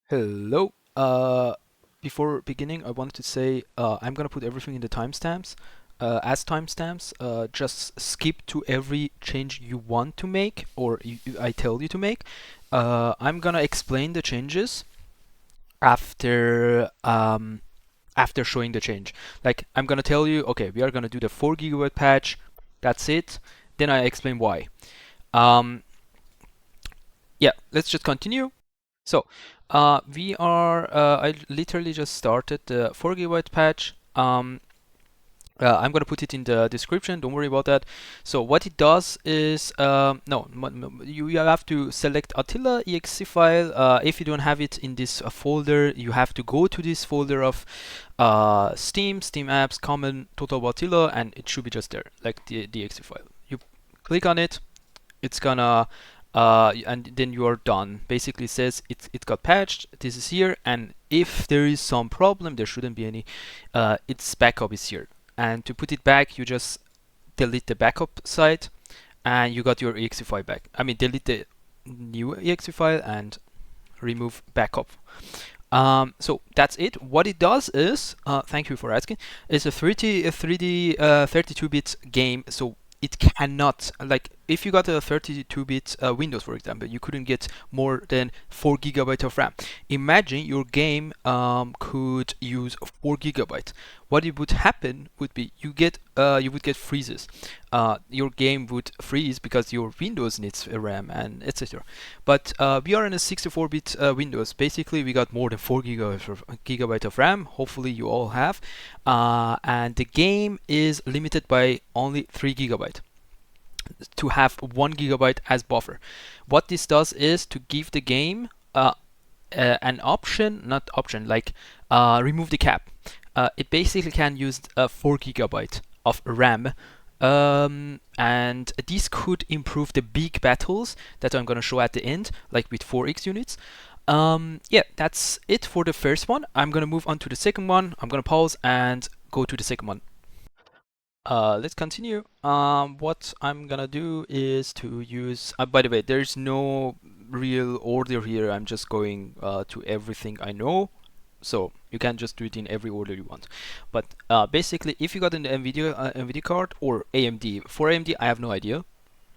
Hello. Before beginning, I wanted to say I'm gonna put everything in the timestamps. As timestamps, just skip to every change you want to make or I tell you to make. I'm gonna explain the changes after after showing the change. Like I'm gonna tell you, okay, we are gonna do the 4 GB patch. That's it. Then I explain why. Um, yeah, let's just continue. So, I literally just started the 4 GB patch. I'm gonna put it in the description. Don't worry about that. So what it does is, you have to select Attila exe file. If you don't have it in this folder, you have to go to this folder of Steam apps, common TW Attila, and it should be just there, like the exe file. You click on it, it's gonna and then you are done. Basically it says it got patched, this is here, and if there is some problem, there shouldn't be any, its backup is here. And to put it back, you just delete the backup site and you got your exe file back. I mean, delete the new exe file and remove backup. So that's it. What it does is, thank you for asking, it's a 32-bit game. So it cannot, like, if you got a 32-bit Windows, for example, you couldn't get more than 4 GB of RAM. Imagine your game could use 4 GB. What it would happen would be you would get freezes. Your game would freeze because your Windows needs RAM and etc. But we are in a 64-bit Windows. Basically, we got more than 4 gigabyte of RAM. Hopefully, you all have. And the game is limited by only 3 GB to have 1 GB as buffer. What this does is to give the game an option, not option, like remove the cap. It basically can use 4 GB of RAM, and this could improve the big battles that I'm gonna show at the end, like with 4x units. Yeah, that's it for the first one. I'm gonna move on to the second one. I'm gonna pause and go to the second one. Let's continue. What I'm gonna do is to use, by the way, there's no real order here. I'm just going to everything I know. So you can just do it in every order you want. But basically, if you got an Nvidia card or AMD, for AMD, I have no idea.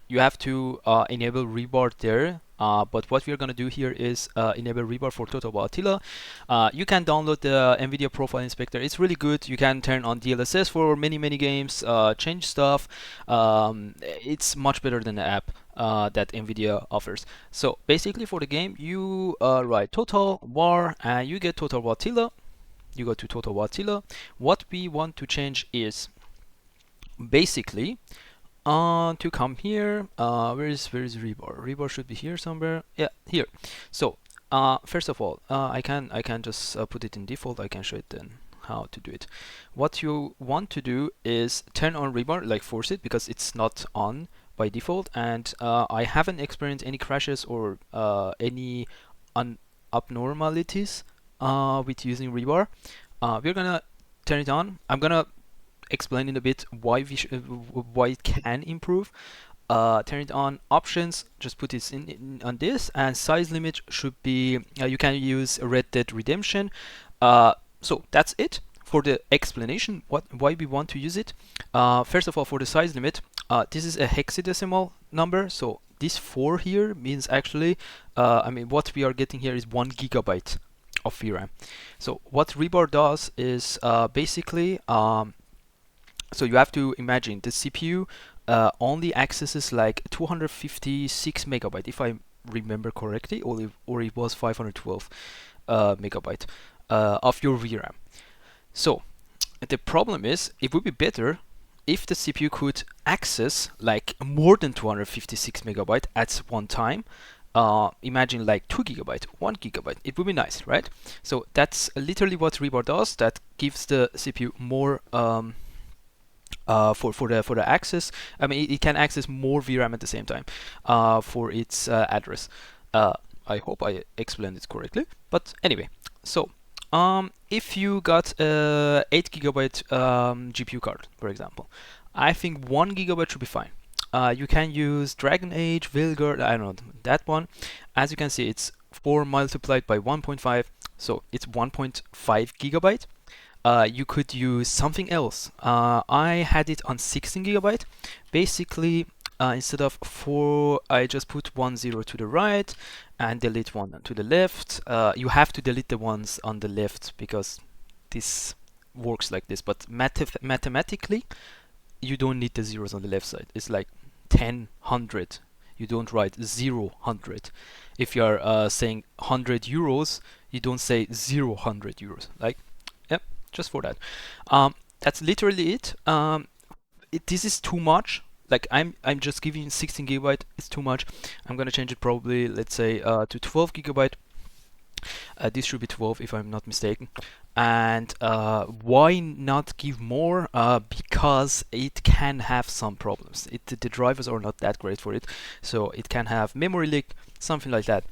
You have to enable ReBAR there. But what we're gonna do here is enable ReBAR for TW Attila. You can download the Nvidia Profile Inspector. It's really good. You can turn on DLSS for many games, change stuff. It's much better than the app that Nvidia offers. So basically, for the game, you write total var and you get TW Attila. You go to TW Attila. What we want to change is basically to come here. Where is ReBAR? ReBAR should be here somewhere. Yeah, here. So first of all, I can just put it in default. I can show it then how to do it. What you want to do is turn on ReBAR, like force it, because it's not on by default, and I haven't experienced any crashes or any abnormalities with using ReBAR. We're gonna turn it on. I'm gonna explain in a bit why why it can improve. Turn it on. Options, just put it on this, and size limit should be you can use Red Dead Redemption. So that's it for the explanation why we want to use it. First of all, for the size limit, this is a hexadecimal number, so this 4 here means actually I mean what we are getting here is 1 GB of VRAM. So what ReBAR does is basically so you have to imagine the CPU only accesses like 256 megabyte, if I remember correctly, or it was 512 megabyte of your VRAM. So the problem is, it would be better if the CPU could access like more than 256 megabyte at one time. Imagine like 2 gigabyte, 1 gigabyte. It would be nice, right? So that's literally what ReBAR does. That gives the CPU more for the access. I mean, it can access more VRAM at the same time for its address. I hope I explained it correctly. But anyway, so if you got a 8 gigabyte GPU card, for example, I think 1 gigabyte should be fine. You can use Dragon Age, Vilgard, I don't know, that one. As you can see, it's 4 multiplied by 1.5, so it's 1.5 gigabyte. You could use something else. I had it on 16 gigabyte. Basically, instead of 4, I just put 10 to the right and delete 1 to the left. You have to delete the ones on the left because this works like this, but mathematically, you don't need the zeros on the left side. It's like 10, 100. You don't write 0, 100. If you are saying 100 euros, you don't say 0, 100 euros. Like, yep, just for that. That's literally it. This is too much. Like I'm just giving 16 gigabyte. It's too much. I'm gonna change it probably, let's say, to 12 gigabyte. This should be 12 if I'm not mistaken. And why not give more? Because it can have some problems. The drivers are not that great for it, so it can have memory leak, something like that.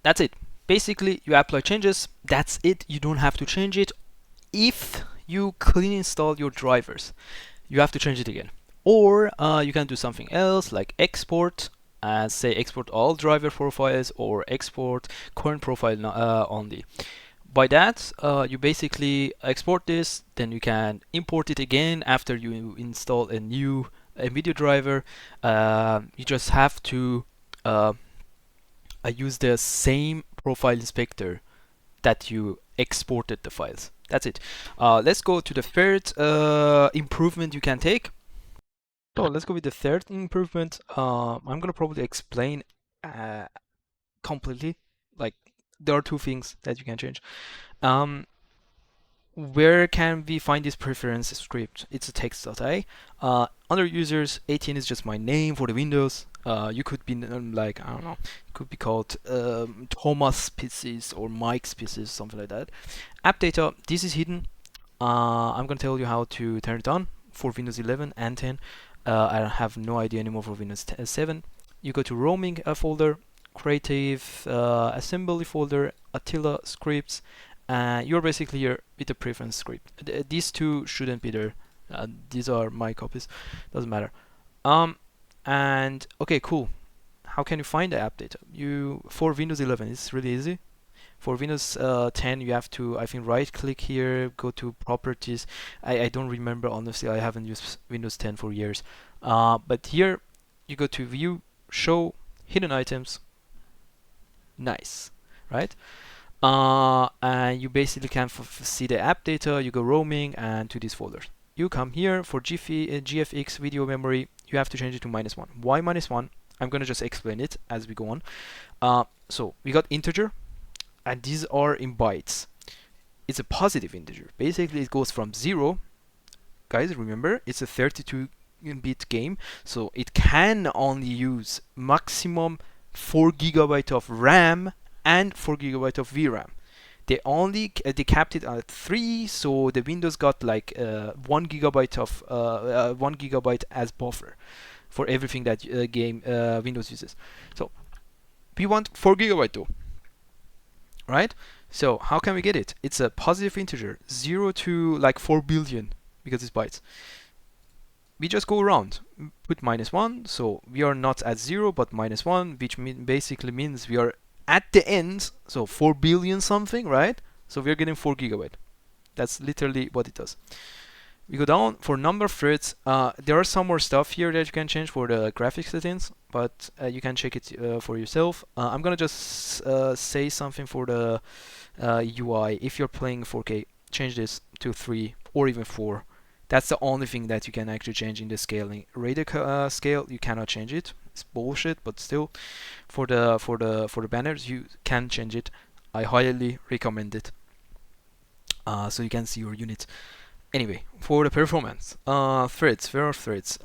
That's it. Basically, you apply changes. That's it. You don't have to change it. If you clean install your drivers, you have to change it again. Or you can do something else like export, and say export all driver profiles or export current profile only. By that, you basically export this, then you can import it again after you install a new Nvidia driver. You just have to use the same profile inspector that you exported the files. That's it. Let's go to the third improvement you can take. So let's go with the third improvement. I'm gonna probably explain completely. Like there are two things that you can change. Where can we find this preference script? It's a text.a. Under users, 18 is just my name for the Windows. You could be like, I don't know, it could be called Thomas Pieces or Mike's Pieces, something like that. App data, this is hidden. I'm gonna tell you how to turn it on for Windows 11 and 10. I have no idea anymore for Windows 7. You go to roaming folder, creative assembly folder, Attila scripts. You're basically here with the preference script. These two shouldn't be there. These are my copies. Doesn't matter. And okay, cool. How can you find the app data? For Windows 11, it's really easy. For Windows 10, you have to, I think, right-click here, go to Properties. I don't remember, honestly. I haven't used Windows 10 for years. But here, you go to View, Show, Hidden Items. Nice, right? And you basically can see the app data. You go roaming and to these folders. You come here for GFX video memory. You have to change it to -1. Why -1? I'm gonna just explain it as we go on. So we got integer, and these are in bytes. It's a positive integer. Basically, it goes from 0. Guys, remember, it's a 32-bit game, so it can only use maximum 4 gigabyte of RAM and 4 gigabyte of VRAM. They capped it at 3, so the Windows got like 1 gigabyte of 1 gigabyte as buffer for everything that Windows uses. So we want 4 gigabyte though, right? So how can we get it? It's a positive integer, 0 to like 4 billion because it's bytes. We just go around, put -1, so we are not at 0 but -1, which basically means we are at the end, so 4 billion something, right? So we're getting 4 gigabyte. That's literally what it does. We go down for number of threads. There are some more stuff here that you can change for the graphics settings, but you can check it for yourself. I'm gonna just say something for the UI. If you're playing 4K, change this to 3 or even 4. That's the only thing that you can actually change in the scaling. Radar scale, you cannot change it. It's bullshit, but still, for the banners, you can change it. I highly recommend it. So you can see your units. Anyway, for the performance, threads, where are threads?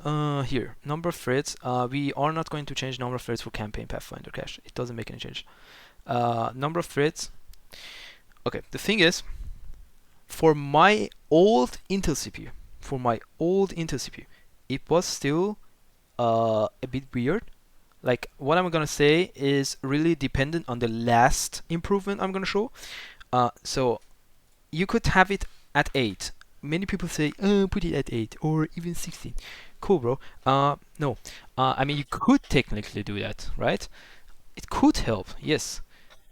Here, number of threads. We are not going to change number of threads for campaign Pathfinder cache. It doesn't make any change. Number of threads. Okay, the thing is, for my old Intel CPU, it was still a bit weird. Like what I'm gonna say is really dependent on the last improvement I'm gonna show. So you could have it at 8. Many people say, put it at 8 or even 16. Cool, bro. No. I mean, you could technically do that, right? It could help, yes.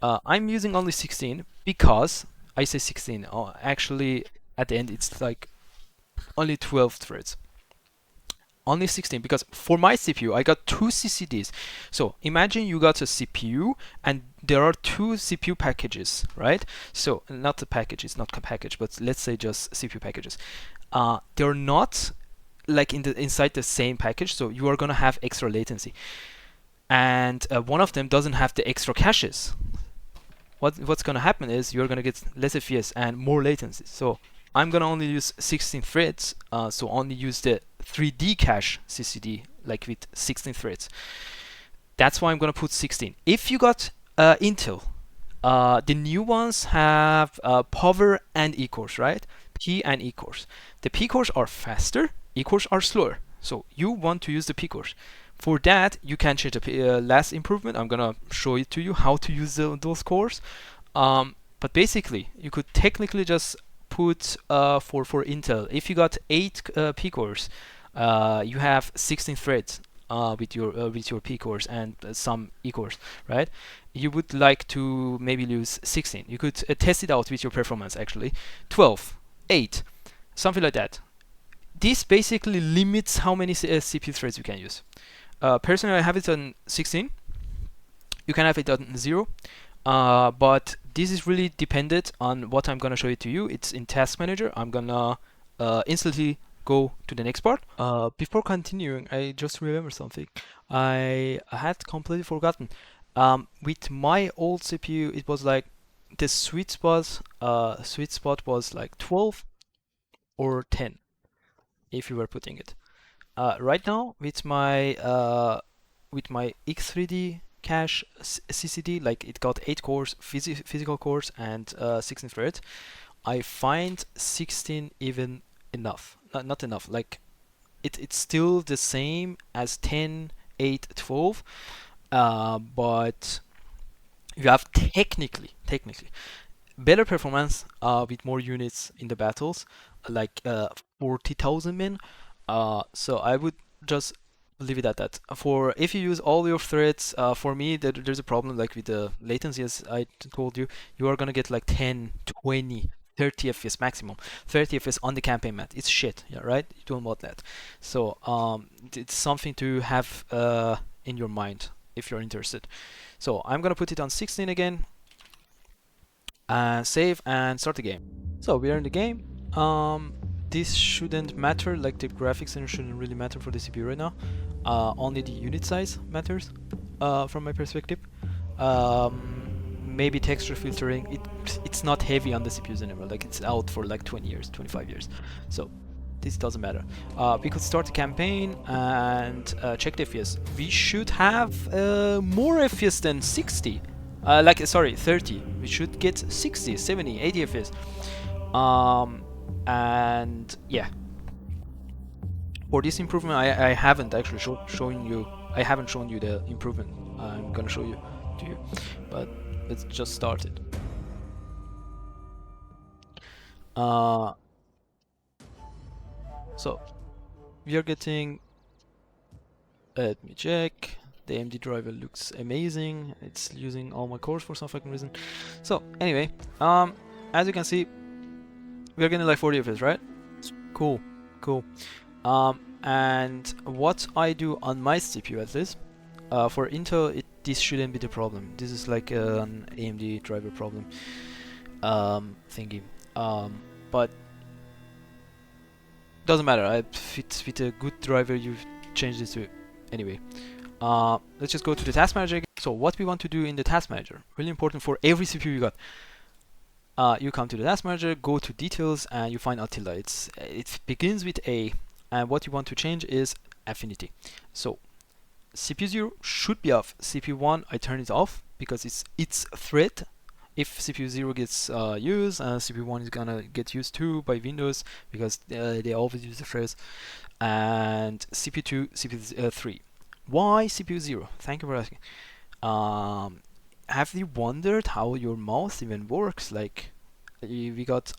I'm using only 16 because I say 16. Actually, at the end, it's like only 12 threads. Only 16 because for my CPU, I got two CCDs. So imagine you got a CPU and there are two CPU packages, right? So not the package, it's not a package, but let's say just CPU packages. They're not like inside the same package, so you are gonna have extra latency. And one of them doesn't have the extra caches. What's gonna happen is you're gonna get less FPS and more latency. So I'm gonna only use 16 threads, so only use the 3D cache CCD, like with 16 threads. That's why I'm gonna put 16. If you got Intel, the new ones have power and E-cores, right? P and E-cores. The P-cores are faster, E-cores are slower. So you want to use the P-cores. For that, you can change the last improvement. I'm gonna show it to you how to use those cores. But basically, you could technically just put for Intel, if you got 8 P cores, you have 16 threads with your P cores and some E cores, right? You would like to maybe use 16. You could test it out with your performance actually. 12, 8, something like that. This basically limits how many CPU threads you can use. Personally, I have it on 16. You can have it on 0. But this is really dependent on what I'm gonna show it to you. It's in Task Manager. I'm gonna instantly go to the next part. Before continuing, I just remembered something. I had completely forgotten. With my old CPU, it was like the sweet spot was like 12 or 10 if you were putting it. Right now with my X3D cache CCD, like it got 8 cores, physical cores, and 16 threads. I find 16 even enough. Not enough. Like it's still the same as 10, 8, 12, but you have technically better performance with more units in the battles, like 40,000 men. So I would just leave it at that. For if you use all your threads, for me there's a problem like with the latency, as I told you. You are gonna get like 10, 20, 30 FPS maximum. 30 FPS on the campaign map. It's shit, yeah, right? You don't want that. So it's something to have in your mind if you're interested. So I'm gonna put it on 16 again. Save and start the game. So we are in the game. This shouldn't matter, like the graphics engine shouldn't really matter for the CPU right now. Only the unit size matters from my perspective. Maybe texture filtering, it's not heavy on the CPUs anymore, like it's out for like 20 years, 25 years. So this doesn't matter. We could start the campaign and check the FPS. We should have more FPS than 60. Sorry, 30. We should get 60, 70, 80 FPS. And yeah, for this improvement, I haven't actually shown you. I haven't shown you the improvement. I'm gonna show you to you, but let's just start it. So we are getting. Let me check. The AMD driver looks amazing. It's using all my cores for some fucking reason. So anyway, as you can see, we are getting like 40 FPS, right? Cool. And what I do on my CPU at least, for Intel, this shouldn't be the problem. This is like an AMD driver problem thingy. But doesn't matter. With a good driver, you've changed this to anyway. Let's just go to the task manager again. So what we want to do in the task manager, really important for every CPU you got. You come to the task manager, go to details, and you find Attila. It begins with A, and what you want to change is affinity. So CPU 0 should be off. CPU 1, I turn it off because it's thread. If CPU 0 gets used, CPU 1 is gonna get used too by Windows because they always use the threads. And CPU 2, CPU 3. Why CPU 0? Thank you for asking. Have you wondered how your mouse even works? Like, I got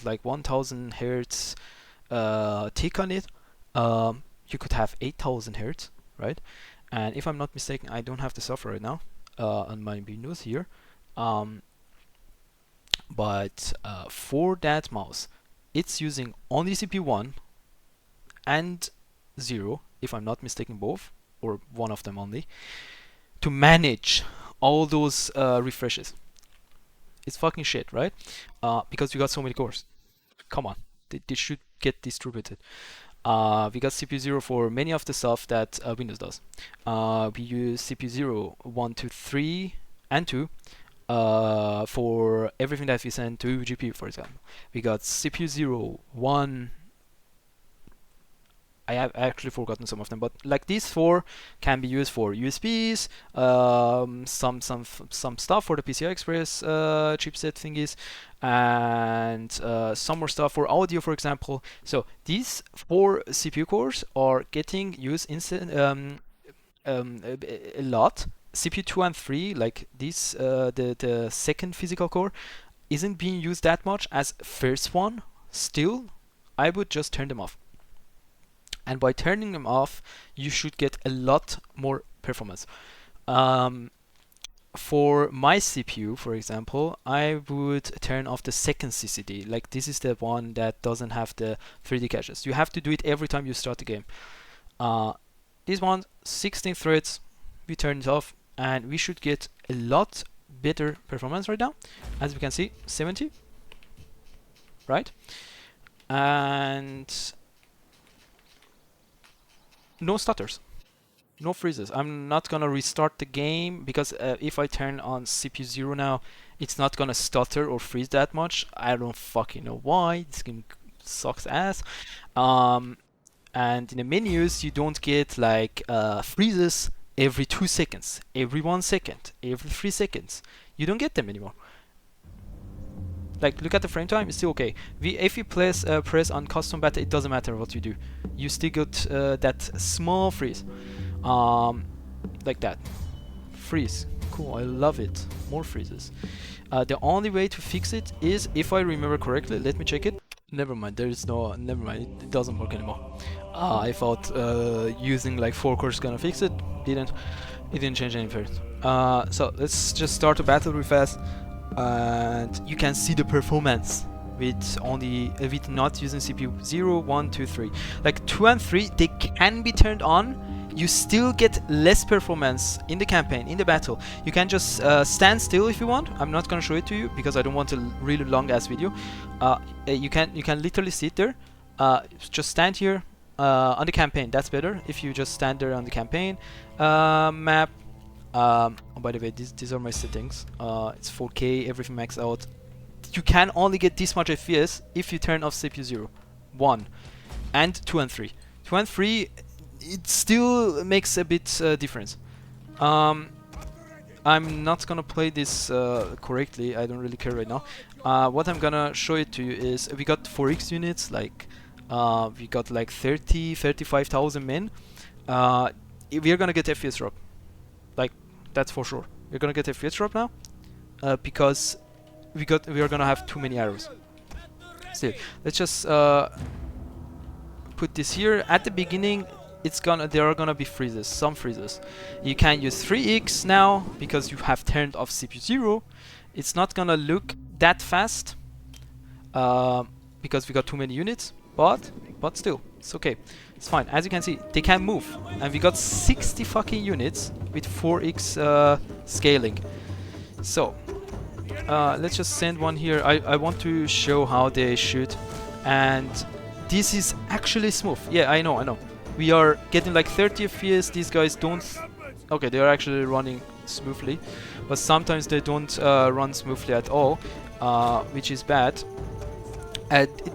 like 1000 hertz tick on it. You could have 8000 hertz, right? And if I'm not mistaken, I don't have the software right now on my Windows here. Um, but for that mouse, it's using only CPU 1 and 0, if I'm not mistaken, both, or one of them only, to manage all those refreshes. It's fucking shit, right? Because we got so many cores. Come on, they should get distributed. We got CPU 0 for many of the stuff that Windows does. We use CPU 0, 1, 2, 3, and 2 for everything that we send to GPU, for example. We got CPU 0, 1. I have actually forgotten some of them, but like these 4 can be used for USBs, some stuff for the PCI Express chipset thingies, and some more stuff for audio, for example. So these 4 CPU cores are getting used a lot. CPU 2 and 3, like this, the second physical core, isn't being used that much as first one. Still, I would just turn them off. And by turning them off, you should get a lot more performance. For my CPU, for example, I would turn off the second CCD. Like this is the one that doesn't have the 3D caches. You have to do it every time you start the game. This one, 16 threads, we turn it off, and we should get a lot better performance right now. As we can see, 70, right? And no stutters, no freezes. I'm not gonna restart the game because if I turn on CPU 0 now, it's not gonna stutter or freeze that much. I don't fucking know why. This game sucks ass. And in the menus, you don't get like freezes every 2 seconds, every 1 second, every 3 seconds. You don't get them anymore. Like, look at the frame time, it's still okay. If you press on custom beta, it doesn't matter what you do. You still get that small freeze. Like that. Freeze. Cool, I love it. More freezes. The only way to fix it is, if I remember correctly, let me check it. Never mind, never mind, it doesn't work anymore. I thought using like 4 cores gonna fix it. It didn't change anything. So let's just start a battle real fast. And you can see the performance with not using CPU 0, 1, 2, 3. Like 2 and 3, they can be turned on. You still get less performance in the campaign, in the battle. You can just stand still if you want. I'm not gonna show it to you because I don't want a really long ass video. You can literally sit there. Just stand here on the campaign. That's better if you just stand there on the campaign map. Oh, by the way, these are my settings. It's 4K, everything maxed out. You can only get this much FPS if you turn off CPU 0, 1, and 2 and 3. 2 and 3, it still makes a bit difference. I'm not gonna play this correctly. I don't really care right now. What I'm gonna show it to you is we got 4X units, like we got like 35,000 men. We are gonna get FPS drop. Like, that's for sure. We're gonna get a FPS drop now because we are gonna have too many arrows. Still, let's just put this here. At the beginning, there are gonna be freezes, some freezes. You can use 3x now because you have turned off CPU 0. It's not gonna look that fast because we got too many units, but still, it's okay. It's fine. As you can see, they can move, and we got 60 fucking units with 4x scaling. So let's just send one here. I want to show how they shoot, and this is actually smooth. Yeah, I know. We are getting like 30 FPS. These guys don't. Okay, they are actually running smoothly, but sometimes they don't run smoothly at all, which is bad.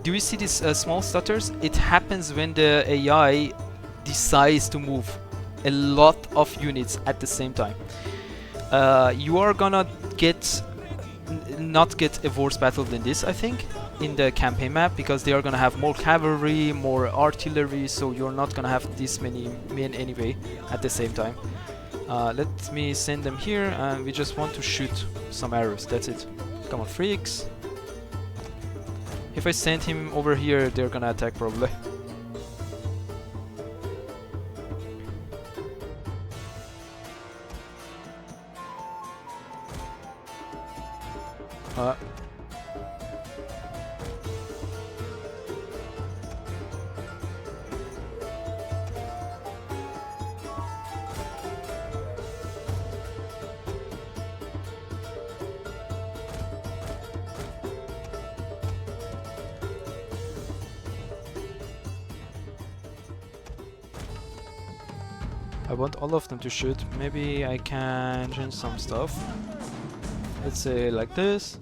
Do you see these small stutters? It happens when the AI decides to move a lot of units at the same time. You are gonna not get a worse battle than this, I think, in the campaign map, because they are gonna have more cavalry, more artillery, so you're not gonna have this many men anyway at the same time. Let me send them here, and we just want to shoot some arrows. That's it. Come on, freaks. If I send him over here, they're gonna attack probably. Uh, I want all of them to shoot. Maybe I can change some stuff. Let's say like this.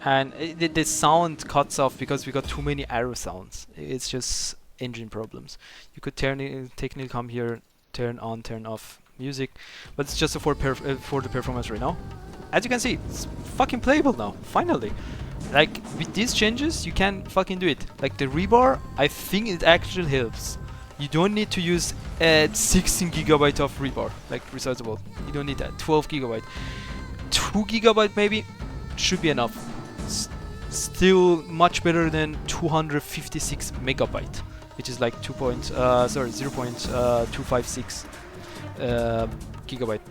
And the sound cuts off because we got too many arrow sounds. It's just engine problems. You could technically come here, turn on, turn off music, but it's just for the performance right now. As you can see, it's fucking playable now. Finally, like with these changes, you can fucking do it. Like the ReBAR, I think it actually helps. You don't need to use 16 gigabyte of ReBAR, like resizable. You don't need that. 12 gigabyte, 2 gigabyte maybe should be enough. Still much better than 256 megabyte, which is like 0.256 gigabyte.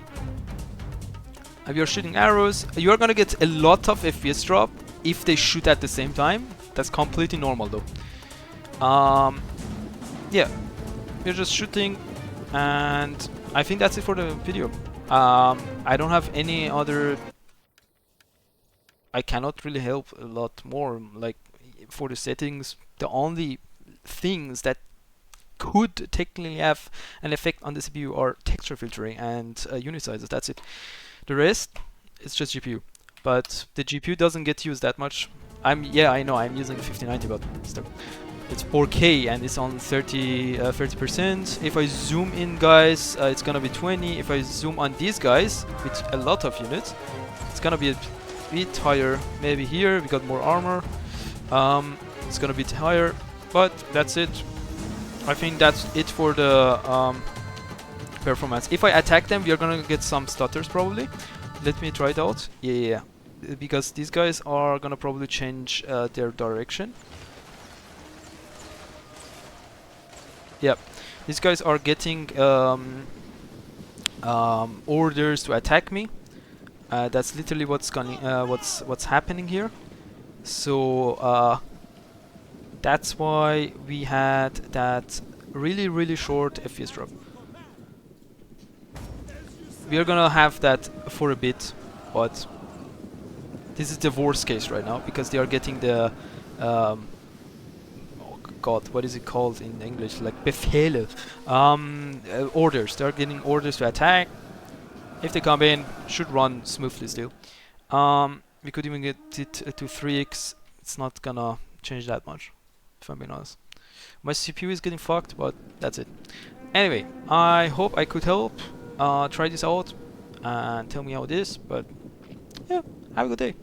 If you're shooting arrows, you are gonna get a lot of FPS drop if they shoot at the same time. That's completely normal though. Yeah, you're just shooting, and I think that's it for the video. I don't have any other. I cannot really help a lot more. Like for the settings, the only things that could technically have an effect on the CPU are texture filtering and unit sizes. That's it. The rest, it's just GPU. But the GPU doesn't get used that much. I know I'm using 5090, but still, it's 4K and it's on 30%. If I zoom in, guys, it's gonna be 20. If I zoom on these guys with a lot of units, it's gonna be a bit higher. Maybe here we got more armor. It's gonna be higher, but that's it. I think that's it for the performance. If I attack them, we are gonna get some stutters probably. Let me try it out. Yeah, because these guys are gonna probably change their direction. Yep, these guys are getting orders to attack me. That's literally what's happening here. So that's why we had that really short FPS drop. We are gonna have that for a bit, but this is the worst case right now because they are getting the oh god, what is it called in English? Like Befehle, orders. They are getting orders to attack. If they come in, should run smoothly still. We could even get it to 3x. It's not gonna change that much, if I'm being honest. My CPU is getting fucked, but that's it. Anyway, I hope I could help. Try this out and tell me how it is. But yeah, have a good day.